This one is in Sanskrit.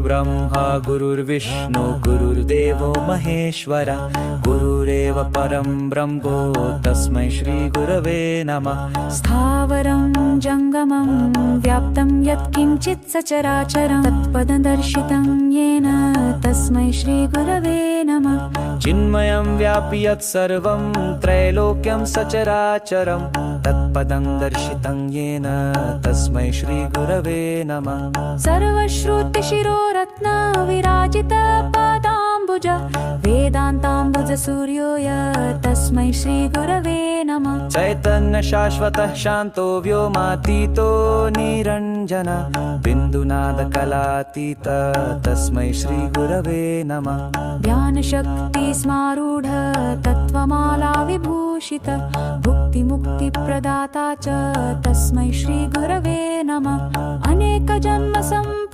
गुरुर्ब्रह्मा गुरुर्विष्णु गुरुर्देवो महेश्वर गुरुरेव परं ब्रह्मो तस्मै श्री गुरवे नमः। स्थावरं जङ्गमं व्याप्तं यत्किञ्चित् सचराचरं तत्पददर्शितं येन तस्मै श्री गुरवे नमः। चिन्मयं व्यापि यत्सर्वं त्रैलोक्यं सचराचरं तत्पदं दर्शितं येन तस्मै श्री गुरवे नमः। सर्वश्रुतिशिरोरत्न विराजित पादाम्बुज वेदान्ताम्बुज सूर्योय तस्मै श्री गुरवे नमः। चैतन्य शाश्वतः शान्तो व्योमातीतो निरञ्जन बिन्दुनाद कलातीत तस्मै श्री गुरवे नमः। ज्ञानशक्ति स्मारूढ तत्त्वमाला विभूषित भुक्तिमुक्तिप्रदाता च तस्मै श्री गुरवे नमः। अनेक जन्म सम्प्राप्त